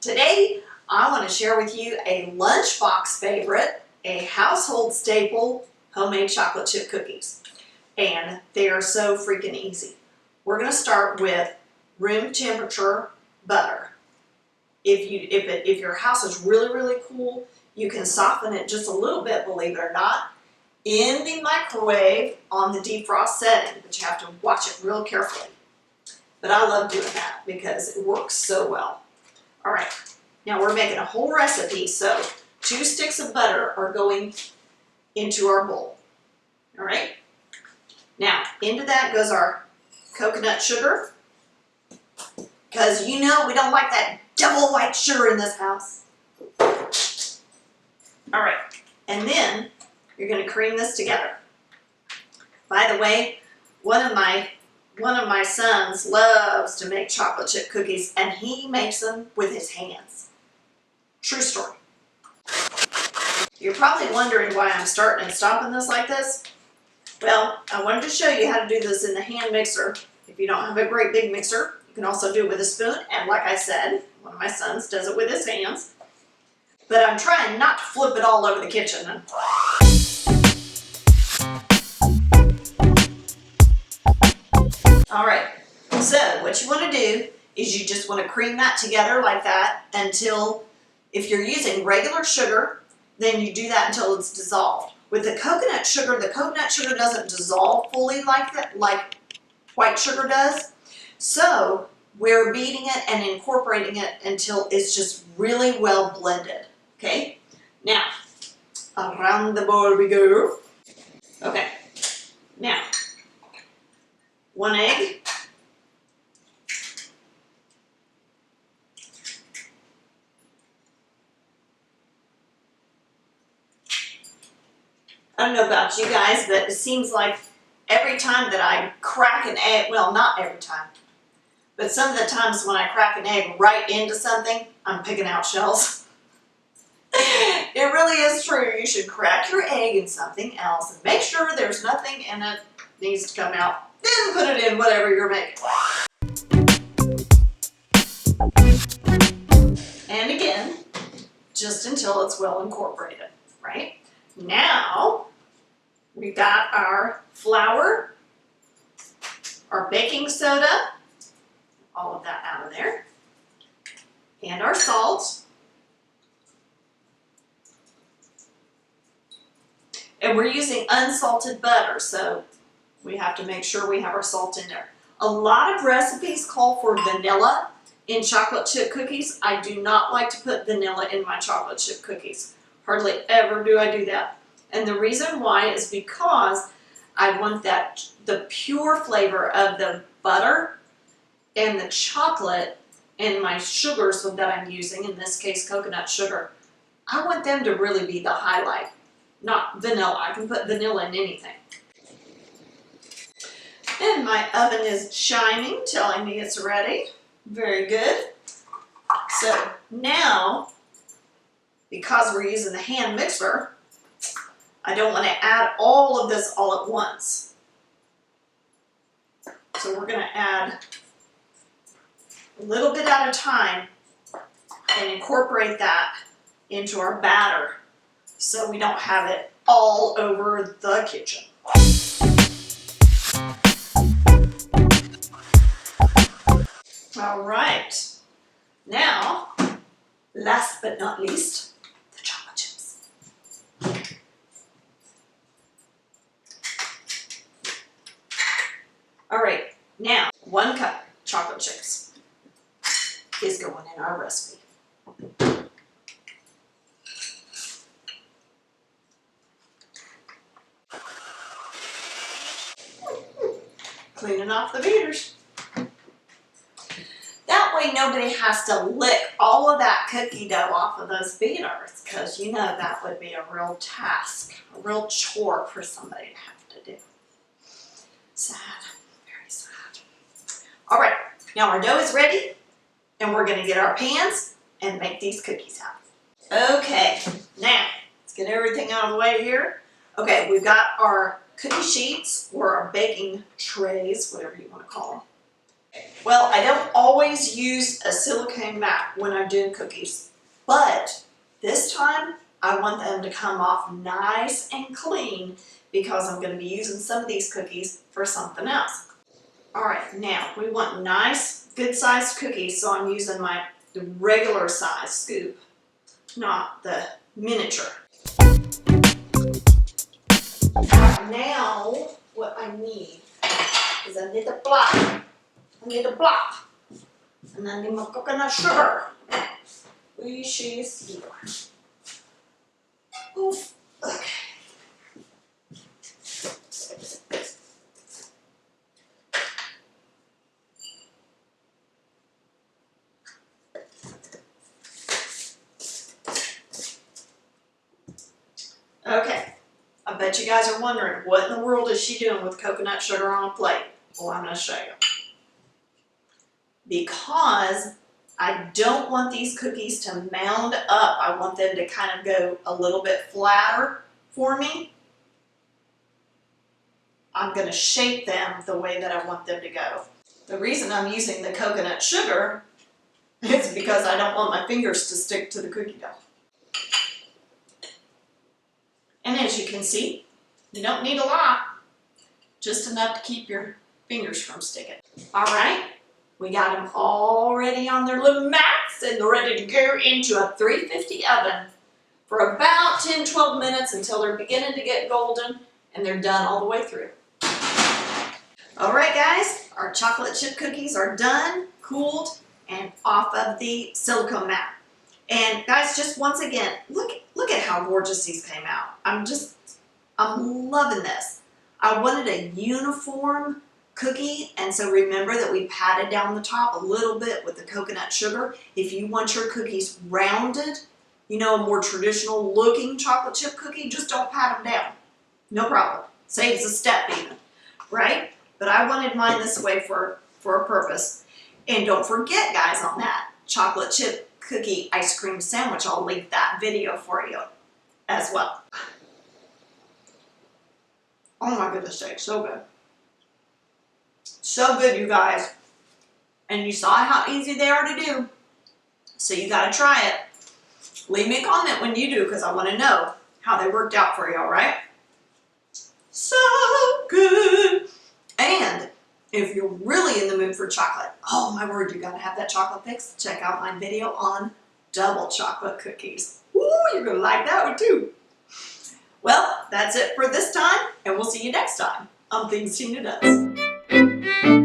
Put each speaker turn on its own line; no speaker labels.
Today, I want to share with you a lunchbox favorite, a household staple, homemade chocolate chip cookies. And they are so freaking easy. We're going to start with room temperature butter. If your house is really, really cool, you can soften it just a little bit, believe it or not, in the microwave on the defrost setting, but you have to watch it real carefully. But I love doing that because it works so well. All right, now we're making a whole recipe, so 2 sticks of butter are going into our bowl. All right, now into that goes our coconut sugar, because you know we don't like that double white sugar in this house. All right, and then you're going to cream this together. By the way, one of my sons loves to make chocolate chip cookies, and he makes them with his hands. True story. You're probably wondering why I'm starting and stopping this like this. Well, I wanted to show you how to do this in the hand mixer. If you don't have a great big mixer, you can also do it with a spoon, and like I said, one of my sons does it with his hands. But I'm trying not to flip it all over the kitchen. All right, so what you want to do is you just want to cream that together like that until, if you're using regular sugar, then you do that until it's dissolved. With the coconut sugar doesn't dissolve fully like that, like white sugar does. So we're beating it and incorporating it until it's just really well blended. Okay, now around the bowl we go. Okay, now 1 egg, I don't know about you guys, but it seems like every time that I crack an egg, well, not every time, but some of the times when I crack an egg right into something, I'm picking out shells. It really is true. You should crack your egg in something else and make sure there's nothing in it that needs to come out. Then put it in whatever you're making. And again, just until it's well incorporated, right? Now, we've got our flour, our baking soda, all of that out of there, and our salt. And we're using unsalted butter, so we have to make sure we have our salt in there. A lot of recipes call for vanilla in chocolate chip cookies. I do not like to put vanilla in my chocolate chip cookies. Hardly ever do I do that. And the reason why is because I want the pure flavor of the butter and the chocolate and my sugars that I'm using, in this case coconut sugar, I want them to really be the highlight, not vanilla. I can put vanilla in anything. And my oven is shining, telling me it's ready. Very good. So now, because we're using the hand mixer, I don't want to add all of this all at once. So we're going to add a little bit at a time and incorporate that into our batter so we don't have it all over the kitchen. All right, now, last but not least, the chocolate chips. All right, now 1 cup chocolate chips is going in our recipe. Cleaning off the beaters. That way nobody has to lick all of that cookie dough off of those beaters, because you know that would be a real task, a real chore for somebody to have to do. Sad, very sad. All right, now our dough is ready, and we're going to get our pans and make these cookies out. Okay, now let's get everything out of the way here. Okay, we've got our cookie sheets, or our baking trays, whatever you want to call them. Well, I don't always use a silicone mat when I'm doing cookies, but this time I want them to come off nice and clean because I'm going to be using some of these cookies for something else. All right, now we want nice, good-sized cookies, so I'm using the regular size scoop, not the miniature. Now, what I need is I need a block. And I need my coconut sugar. Which is here. Oof. Okay. Okay. I bet you guys are wondering, what in the world is she doing with coconut sugar on a plate? Well, I'm going to show you. Because I don't want these cookies to mound up. I want them to kind of go a little bit flatter for me. I'm going to shape them the way that I want them to go. The reason I'm using the coconut sugar is because I don't want my fingers to stick to the cookie dough. And as you can see, you don't need a lot, just enough to keep your fingers from sticking. All right, we got them all ready on their little mats and they're ready to go into a 350 oven for about 10-12 minutes until they're beginning to get golden and they're done all the way through. All right, guys, our chocolate chip cookies are done, cooled, and off of the silicone mat. And guys, just once again, look at how gorgeous these came out. I'm loving this. I wanted a uniform cookie, and so remember that we patted down the top a little bit with the coconut sugar. If you want your cookies rounded, you know, a more traditional looking chocolate chip cookie, just don't pat them down. No problem. Saves a step even, right? But I wanted mine this way for a purpose. And don't forget, guys, on that chocolate chip cookie ice cream sandwich, I'll link that video for you as well. Oh my goodness sakes, so good. So good, you guys. And you saw how easy they are to do. So you gotta try it. Leave me a comment when you do, because I want to know how they worked out for you, all right? So good. And if you're really in the mood for chocolate, oh my word, you gotta have that chocolate fix. Check out my video on double chocolate cookies. Woo, you're gonna like that one too. Well, that's it for this time, and we'll see you next time on Things Tina Does.